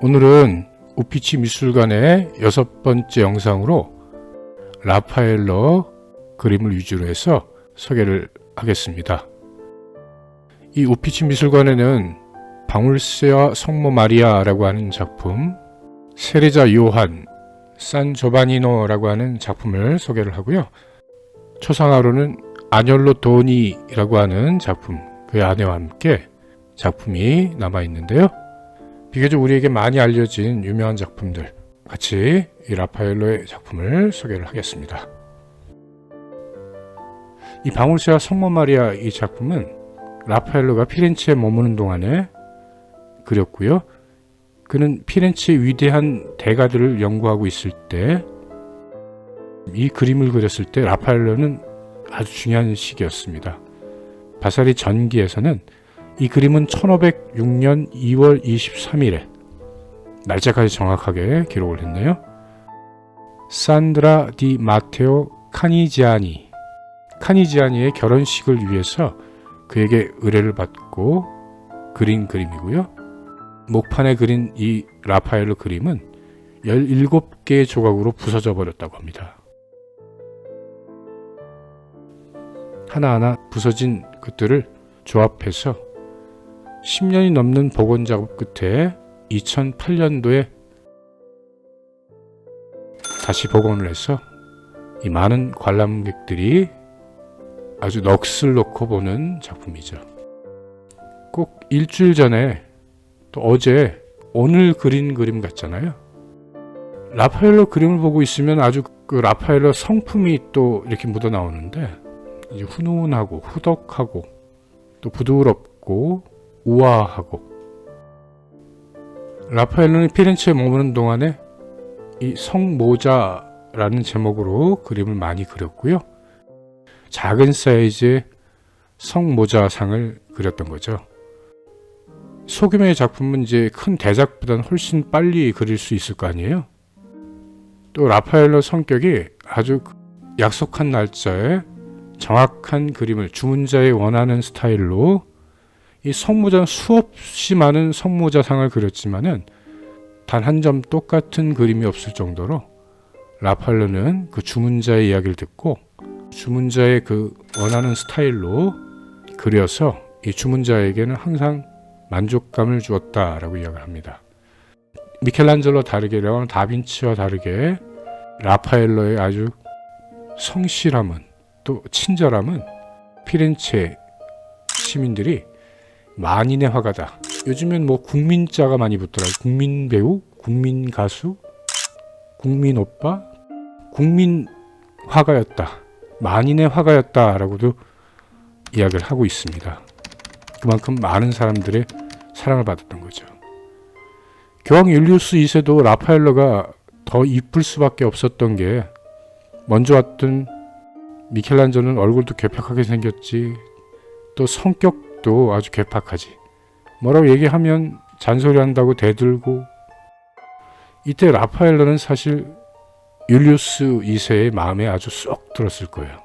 오늘은 우피치 미술관의 6번째 영상으로 라파엘로 그림을 위주로 해서 소개를 하겠습니다. 이 우피치 미술관에는 방울새와 성모 마리아라고 하는 작품, 세레자 요한, 산 조바니노라고 하는 작품을 소개를 하고요. 초상화로는 아뇰로 도니라고 하는 작품, 그의 아내와 함께 작품이 남아있는데요. 비교적 우리에게 많이 알려진 유명한 작품들 같이 이 라파엘로의 작품을 소개를 하겠습니다. 이 방울새와 성모 마리아 이 작품은 라파엘로가 피렌체에 머무는 동안에 그렸고요. 그는 피렌체의 위대한 대가들을 연구하고 있을 때 이 그림을 그렸을 때 라파엘로는 아주 중요한 시기였습니다. 바사리 전기에서는 이 그림은 1506년 2월 23일에 날짜까지 정확하게 기록을 했네요. 산드라 디 마테오 카니지아니의 결혼식을 위해서 그에게 의뢰를 받고 그린 그림이고요. 목판에 그린 이 라파엘로 그림은 17개의 조각으로 부서져 버렸다고 합니다. 하나하나 부서진 것들을 조합해서 10년이 넘는 복원 작업 끝에 2008년도에 다시 복원을 해서 이 많은 관람객들이 아주 넋을 놓고 보는 작품이죠. 꼭 일주일 전에 또 어제 오늘 그린 그림 같잖아요. 라파엘로 그림을 보고 있으면 아주 그 라파엘로 성품이 또 이렇게 묻어 나오는데 이제 훈훈하고 후덕하고 또 부드럽고 우아하고, 라파엘로는 피렌체에 머무는 동안에 이 성모자라는 제목으로 그림을 많이 그렸고요. 작은 사이즈의 성모자상을 그렸던 거죠. 소규모의 작품은 이제 큰 대작보다는 훨씬 빨리 그릴 수 있을 거 아니에요. 또 라파엘로 성격이 아주 약속한 날짜에 정확한 그림을 주문자의 원하는 스타일로 이 성모자는 수없이 많은 성모자상을 그렸지만은 단 한 점 똑같은 그림이 없을 정도로 라파엘로는 그 주문자의 이야기를 듣고 주문자의 그 원하는 스타일로 그려서 이 주문자에게는 항상 만족감을 주었다라고 이야기를 합니다. 미켈란젤로 다르게 레오나르도 다빈치와 다르게 라파엘로의 아주 성실함은 또 친절함은 피렌체 시민들이 만인의 화가다. 요즘엔 뭐 국민자가 많이 붙더라고요. 국민 배우, 국민 가수, 국민 오빠, 국민 화가였다. 만인의 화가였다라고도 이야기를 하고 있습니다. 그만큼 많은 사람들의 사랑을 받았던 거죠. 교황 율리우스 2세도 라파엘로가 더 이쁠 수밖에 없었던 게 먼저 왔던 미켈란젤로는 얼굴도 괴팍하게 생겼지, 또 성격도 아주 괴팍하지. 뭐라고 얘기하면 잔소리한다고 대들고. 이때 라파엘로는 사실 율리우스 2세의 마음에 아주 쏙 들었을 거예요.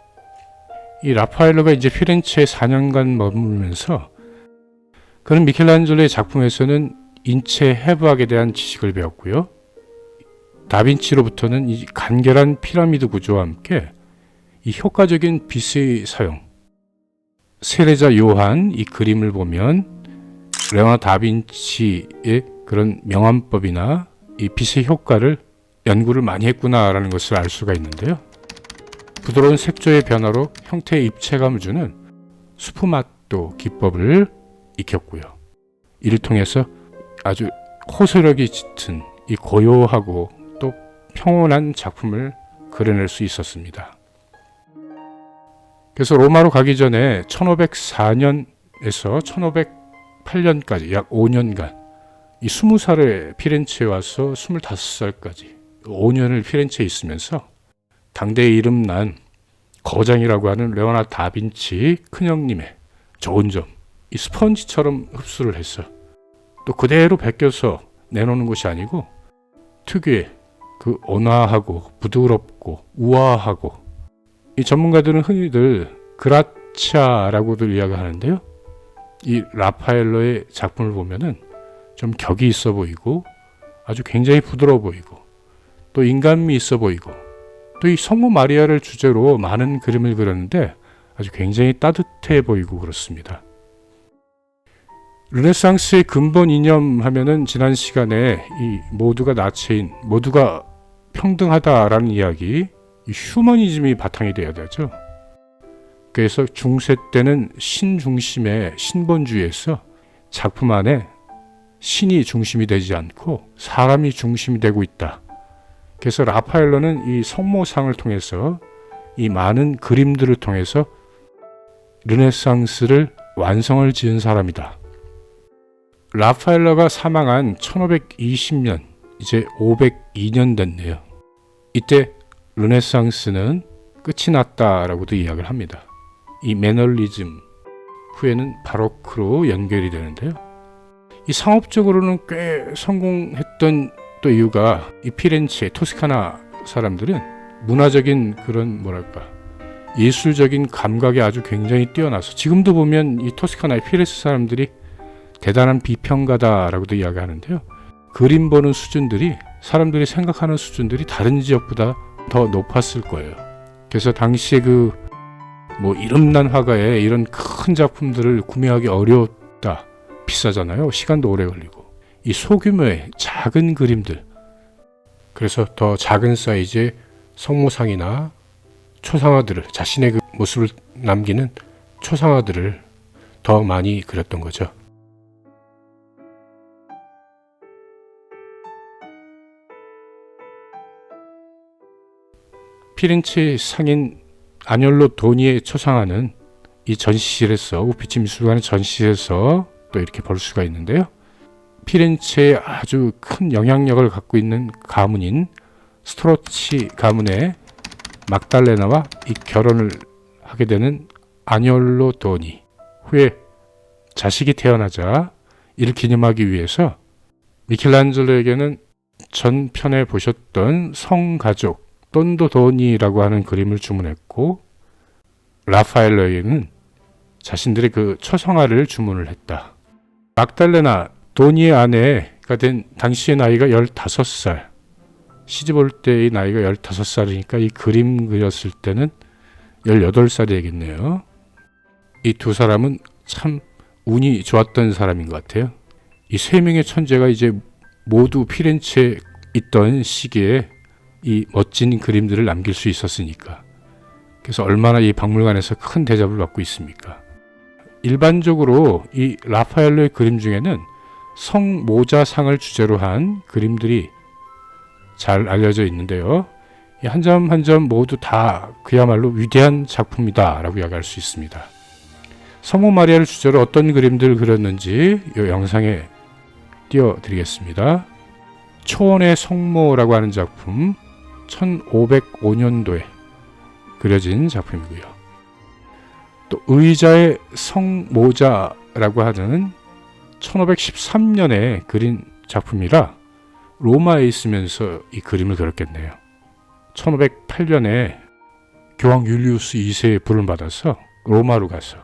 이 라파엘로가 이제 피렌체에 4년간 머물면서 그는 미켈란젤로의 작품에서는 인체 해부학에 대한 지식을 배웠고요. 다빈치로부터는 이 간결한 피라미드 구조와 함께 이 효과적인 빛의 사용, 세레자 요한 이 그림을 보면 레오나르도 다빈치의 그런 명암법이나 이 빛의 효과를 연구를 많이 했구나라는 것을 알 수가 있는데요. 부드러운 색조의 변화로 형태에 입체감을 주는 수프마또 기법을 익혔고요. 이를 통해서 아주 호소력이 짙은 이 고요하고 또 평온한 작품을 그려낼 수 있었습니다. 그래서 로마로 가기 전에 1504년에서 1508년까지 약 5년간 이 20살에 피렌체에 와서 25살까지 5년을 피렌체에 있으면서 당대에 이름난 거장이라고 하는 레오나르도 다빈치 큰형님의 좋은 점, 이 스펀지처럼 흡수를 해서 또 그대로 베껴서 내놓는 것이 아니고 특유의 그 온화하고 부드럽고 우아하고, 이 전문가들은 흔히들 그라치아라고들 이야기하는데요. 이 라파엘로의 작품을 보면은 좀 격이 있어 보이고 아주 굉장히 부드러워 보이고 또 인간미 있어 보이고 또 이 성모 마리아를 주제로 많은 그림을 그렸는데 아주 굉장히 따뜻해 보이고 그렇습니다. 르네상스의 근본 이념 하면은 지난 시간에 이 모두가 나체인, 모두가 평등하다라는 이야기, 이 휴머니즘이 바탕이 되어야 되죠. 그래서 중세 때는 신 중심의 신본주의에서 작품 안에 신이 중심이 되지 않고 사람이 중심이 되고 있다. 그래서 라파엘로는 이 성모상을 통해서 이 많은 그림들을 통해서 르네상스를 완성을 지은 사람이다. 라파엘로가 사망한 1520년, 이제 502년 됐네요. 이때 르네상스는 끝이 났다라고도 이야기를 합니다. 이 매너리즘 후에는 바로크로 연결이 되는데요. 이 상업적으로는 꽤 성공했던 또 이유가 이 피렌체, 토스카나 사람들은 문화적인 그런 예술적인 감각이 아주 굉장히 뛰어나서 지금도 보면 이 토스카나의 피렌체 사람들이 대단한 비평가다라고도 이야기하는데요. 그림 보는 수준들이 사람들이 생각하는 수준들이 다른 지역보다 더 높았을 거예요. 그래서 당시에 이름난 화가의 이런 큰 작품들을 구매하기 어려웠다. 비싸잖아요. 시간도 오래 걸리고. 이 소규모의 작은 그림들, 그래서 더 작은 사이즈의 성모상이나 초상화들을, 자신의 그 모습을 남기는 초상화들을 더 많이 그렸던 거죠. 피렌체 상인 아뇰로 도니의 초상화는 이 전시실에서, 우피치 미술관의 전시실에서 또 이렇게 볼 수가 있는데요. 피렌체에 아주 큰 영향력을 갖고 있는 가문인 스트로치 가문의 막달레나와 이 결혼을 하게 되는 아뇰로 도니, 후에 자식이 태어나자 이를 기념하기 위해서 미켈란젤로에게는 전편에 보셨던 성가족 떤도 도니라고 하는 그림을 주문했고, 라파엘로에게는 자신들의 그 초상화를 주문을 했다. 막달레나 도니의 아내가 된 당시의 나이가 15살, 시집 올 때의 나이가 15살이니까 이 그림 그렸을 때는 18살이겠네요. 이 두 사람은 참 운이 좋았던 사람인 것 같아요. 이 세 명의 천재가 이제 모두 피렌체에 있던 시기에 이 멋진 그림들을 남길 수 있었으니까. 그래서 얼마나 이 박물관에서 큰 대접을 받고 있습니까? 일반적으로 이 라파엘로의 그림 중에는 성모자상을 주제로 한 그림들이 잘 알려져 있는데요. 한 점 한 점 모두 다 그야말로 위대한 작품이다 라고 이야기할 수 있습니다. 성모 마리아를 주제로 어떤 그림들을 그렸는지 이 영상에 띄워드리겠습니다. 초원의 성모라고 하는 작품, 1505년도에 그려진 작품이고요. 또 의자의 성모자라고 하는 1513년에 그린 작품이라 로마에 있으면서 이 그림을 그렸겠네요. 1508년에 교황 율리우스 2세의 불을 받아서 로마로 가서,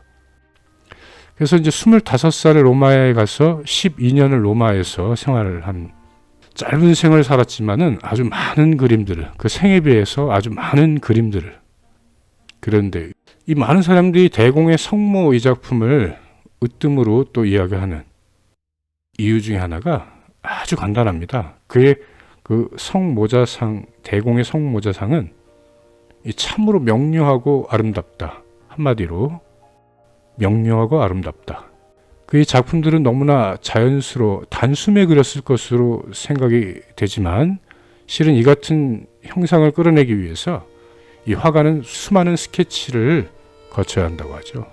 그래서 이제 25살에 로마에 가서 12년을 로마에서 생활을 한, 짧은 생을 살았지만은 아주 많은 그림들을, 그 생에 비해서 아주 많은 그림들을, 그런데 이 많은 사람들이 대공의 성모 이 작품을 으뜸으로 또 이야기하는 이유 중에 하나가 아주 간단합니다. 그의 그 성모자상, 대공의 성모자상은 참으로 명료하고 아름답다. 한마디로 명료하고 아름답다. 그의 작품들은 너무나 자연스러워 단숨에 그렸을 것으로 생각이 되지만 실은 이 같은 형상을 끌어내기 위해서 이 화가는 수많은 스케치를 거쳐야 한다고 하죠.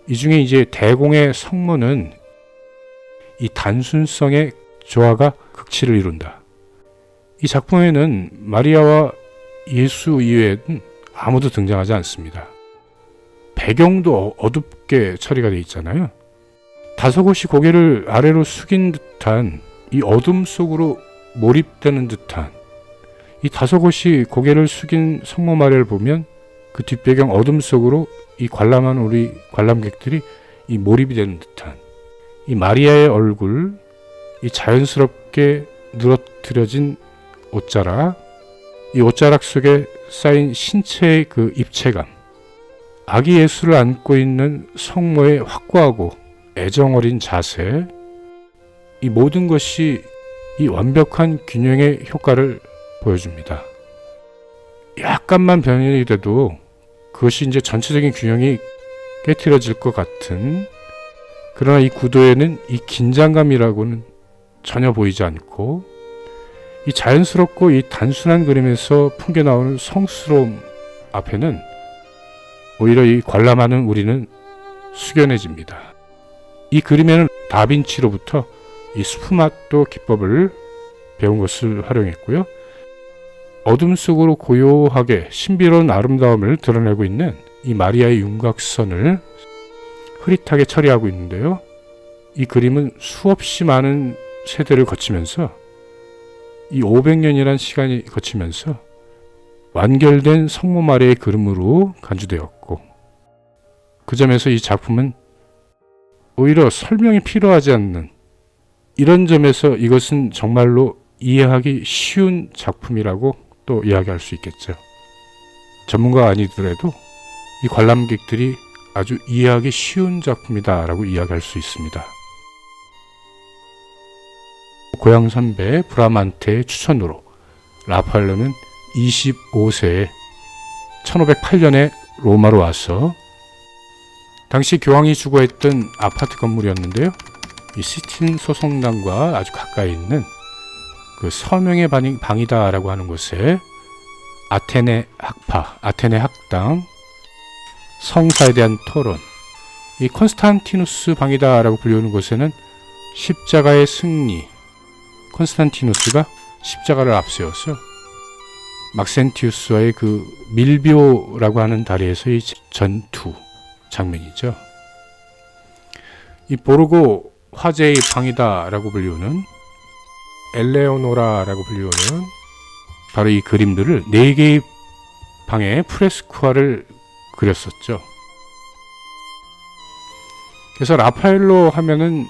이 중에 이제 대공의 성모는 이 단순성의 조화가 극치를 이룬다. 이 작품에는 마리아와 예수 이외에는 아무도 등장하지 않습니다. 배경도 어둡게 처리가 되어 있잖아요. 다소곳이 고개를 아래로 숙인 듯한, 이 어둠 속으로 몰입되는 듯한, 이 다소곳이 고개를 숙인 성모 마리아를 보면 그 뒷배경 어둠 속으로 이 관람한 우리 관람객들이 이 몰입이 되는 듯한, 이 마리아의 얼굴, 이 자연스럽게 늘어뜨려진 옷자락, 이 옷자락 속에 쌓인 신체의 그 입체감, 아기 예수를 안고 있는 성모의 확고하고 애정어린 자세, 이 모든 것이 이 완벽한 균형의 효과를 보여줍니다. 약간만 변형이 돼도 그것이 이제 전체적인 균형이 깨트려질 것 같은, 그러나 이 구도에는 이 긴장감이라고는 전혀 보이지 않고, 이 자연스럽고 이 단순한 그림에서 풍겨 나오는 성스러움 앞에는 오히려 이 관람하는 우리는 숙연해집니다. 이 그림에는 다빈치로부터 이 스푸마토 기법을 배운 것을 활용했고요. 어둠 속으로 고요하게 신비로운 아름다움을 드러내고 있는 이 마리아의 윤곽선을 흐릿하게 처리하고 있는데요. 이 그림은 수없이 많은 세대를 거치면서, 이 500년이라는 시간이 거치면서 완결된 성모 마리아의 그림으로 간주되었고, 그 점에서 이 작품은 오히려 설명이 필요하지 않는, 이런 점에서 이것은 정말로 이해하기 쉬운 작품이라고 또 이야기할 수 있겠죠. 전문가가 아니더라도 이 관람객들이 아주 이해하기 쉬운 작품이다 라고 이야기할 수 있습니다. 고향 선배 브라만테의 추천으로 라파엘로는 25세에 1508년에 로마로 와서 당시 교황이 주거했던 아파트 건물이었는데요. 이 시틴 소송당과 아주 가까이 있는 그 서명의 방이다라고 하는 곳에 아테네 학파, 아테네 학당, 성사에 대한 토론, 이 콘스탄티누스 방이다라고 불리는 곳에는 십자가의 승리, 콘스탄티누스가 십자가를 앞세워서 막센티우스와의 그 밀비오라고 하는 다리에서의 전투 장면이죠. 이 보르고 화제의 방이다라고 불리우는, 엘레오노라라고 불리우는 바로 이 그림들을 4개의 방에 프레스쿠아를 그렸었죠. 그래서 라파엘로 하면은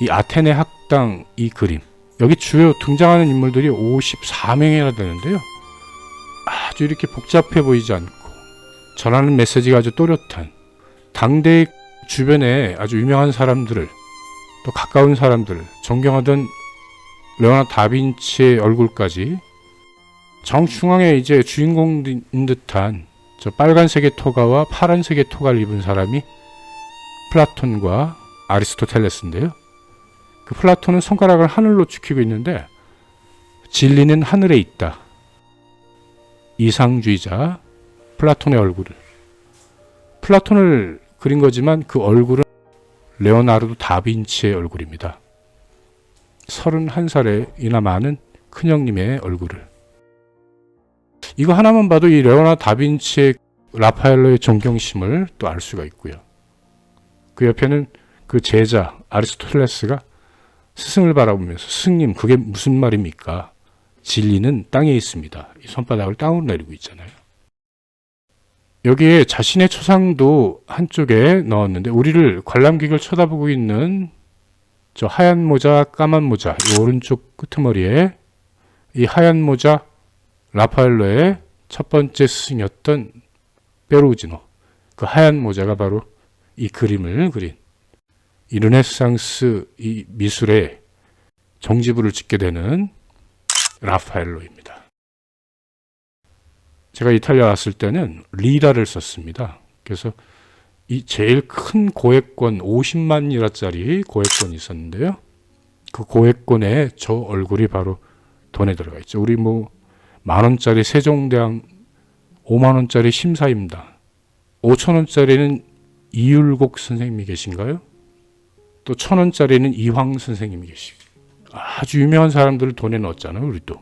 이 아테네 학당 이 그림, 여기 주요 등장하는 인물들이 54명이나 되는데요. 아주 이렇게 복잡해 보이지 않고 전하는 메시지가 아주 또렷한, 당대의 주변에 아주 유명한 사람들을, 또 가까운 사람들을 존경하던 레오나르도 다빈치의 얼굴까지 정중앙에 이제 주인공인 듯한 저 빨간색의 토가와 파란색의 토가를 입은 사람이 플라톤과 아리스토텔레스인데요. 그 플라톤은 손가락을 하늘로 죽이고 있는데 진리는 하늘에 있다. 이상주의자 플라톤의 얼굴을, 플라톤을 그린 거지만 그 얼굴은 레오나르도 다빈치의 얼굴입니다. 31살이나 많은 큰형님의 얼굴을. 이거 하나만 봐도 이 레오나르도 다빈치의 라파엘로의 존경심을 또 알 수가 있고요. 그 옆에는 그 제자 아리스토텔레스가 스승을 바라보면서, 스승님 그게 무슨 말입니까? 진리는 땅에 있습니다. 이 손바닥을 땅으로 내리고 있잖아요. 여기에 자신의 초상도 한쪽에 넣었는데, 우리를 관람객을 쳐다보고 있는 저 하얀 모자, 까만 모자, 이 오른쪽 끄트머리에 이 하얀 모자 라파엘로의 첫 번째 스승이었던 페루지노, 그 하얀 모자가 바로 이 그림을 그린 이 르네상스 이 미술의 종지부를 찍게 되는 라파엘로입니다. 제가 이탈리아 왔을 때는 리라를 썼습니다. 그래서 이 제일 큰 고액권 50만 리라짜리 고액권이 있었는데요. 그 고액권에 저 얼굴이 바로 돈에 들어가 있죠. 우리 뭐 만원짜리 세종대왕, 5만원짜리 심사임당, 5천원짜리는 이율곡 선생님이 계신가요? 또 1,000원짜리는 이황 선생님이 계시고, 아주 유명한 사람들을 돈에 넣었잖아요. 우리도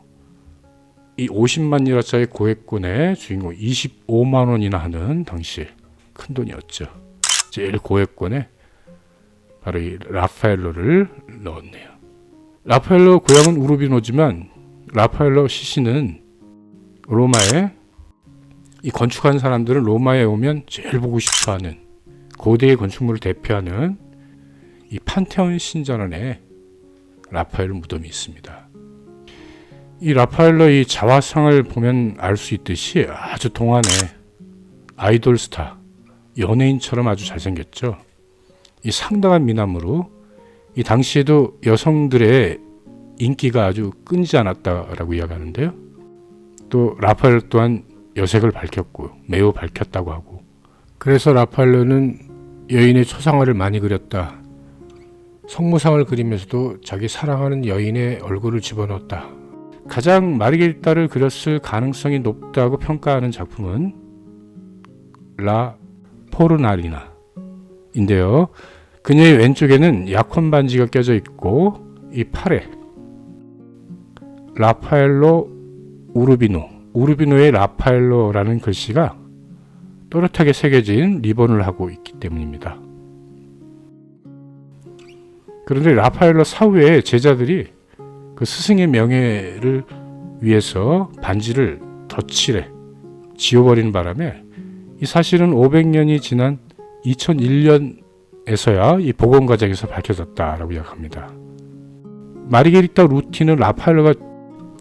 이 50만 리라짜리 고액권의 주인공 25만 원이나 하는 당시에 큰 돈이었죠. 제일 고액권에 바로 이 라파엘로를 넣었네요. 라파엘로 고향은 우르비노지만 라파엘로 시신은 로마에, 이 건축한 사람들은 로마에 오면 제일 보고 싶어하는 고대의 건축물을 대표하는 이 판테온 신전원에 라파엘 무덤이 있습니다. 이 라파엘로의 자화상을 보면 알 수 있듯이 아주 동안의 아이돌 스타, 연예인처럼 아주 잘생겼죠. 이 상당한 미남으로 이 당시에도 여성들의 인기가 아주 끊이지 않았다라고 이야기하는데요. 또 라파엘 또한 여색을 밝혔고 매우 밝혔다고 하고, 그래서 라파엘로는 여인의 초상화를 많이 그렸다. 성모상을 그리면서도 자기 사랑하는 여인의 얼굴을 집어넣었다. 가장 마르게리타를 그렸을 가능성이 높다고 평가하는 작품은 라 포르나리나인데요. 그녀의 왼쪽에는 약혼 반지가 껴져 있고 이 팔에 라파엘로 우르비노의 라파엘로라는 글씨가 또렷하게 새겨진 리본을 하고 있기 때문입니다. 그런데 라파엘로 사후에 제자들이 그 스승의 명예를 위해서 반지를 덧칠해 지워버리는 바람에 이 사실은 500년이 지난 2001년에서야 이 복원 과정에서 밝혀졌다라고 이야기합니다. 마르게리타 루티는 라파엘로가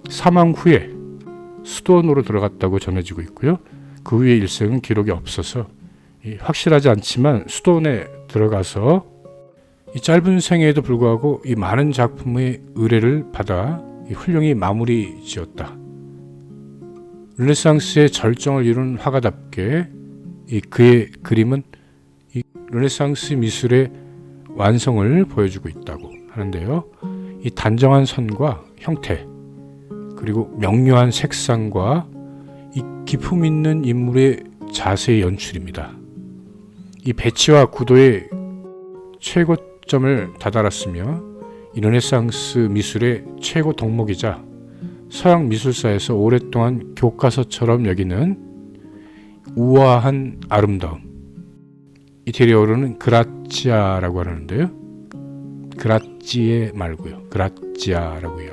사망 후에 수도원으로 들어갔다고 전해지고 있고요. 그 후의 일생은 기록이 없어서 확실하지 않지만 수도원에 들어가서 이 짧은 생애에도 불구하고 이 많은 작품의 의뢰를 받아 훌륭히 마무리 지었다. 르네상스의 절정을 이룬 화가답게 그의 그림은 이 르네상스 미술의 완성을 보여주고 있다고 하는데요. 이 단정한 선과 형태, 그리고 명료한 색상과 이 기품 있는 인물의 자세의 연출입니다. 이 배치와 구도의 최고점을 다다랐으며 이 르네상스 미술의 최고 덕목이자 서양 미술사에서 오랫동안 교과서처럼 여기는 우아한 아름다움, 이태리어로는 그라치아라고 하는데요. 그라찌에 말고요. 그라치아라고 해요.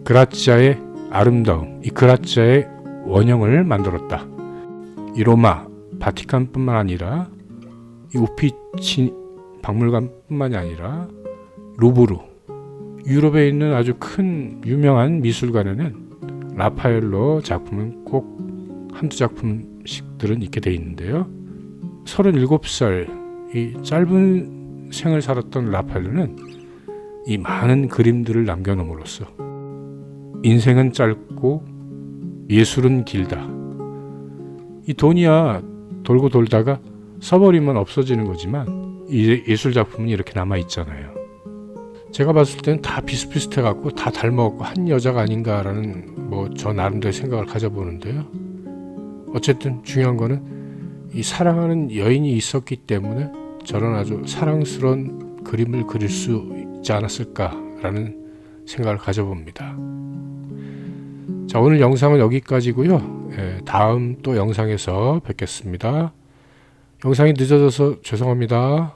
그라치아의 아름다움, 이 그라치아의 원형을 만들었다. 이 로마, 바티칸뿐만 아니라 이 우피치 박물관뿐만이 아니라 루브르, 유럽에 있는 아주 큰 유명한 미술관에는 라파엘로 작품은 꼭 한두 작품씩들은 있게 돼 있는데요. 37살 이 짧은 생을 살았던 라파엘로는 이 많은 그림들을 남겨놓음으로써 인생은 짧고 예술은 길다. 이 돈이야 돌고 돌다가 써버리면 없어지는 거지만 이 예술 작품은 이렇게 남아 있잖아요. 제가 봤을 때는 다 비슷비슷해 갖고 다 닮아갖고 한 여자가 아닌가라는 저 나름대로 생각을 가져보는데요. 어쨌든 중요한 거는 이 사랑하는 여인이 있었기 때문에 저런 아주 사랑스러운 그림을 그릴 수 있지 않았을까라는 생각을 가져봅니다. 자, 오늘 영상은 여기까지고요. 다음 또 영상에서 뵙겠습니다. 영상이 늦어져서 죄송합니다.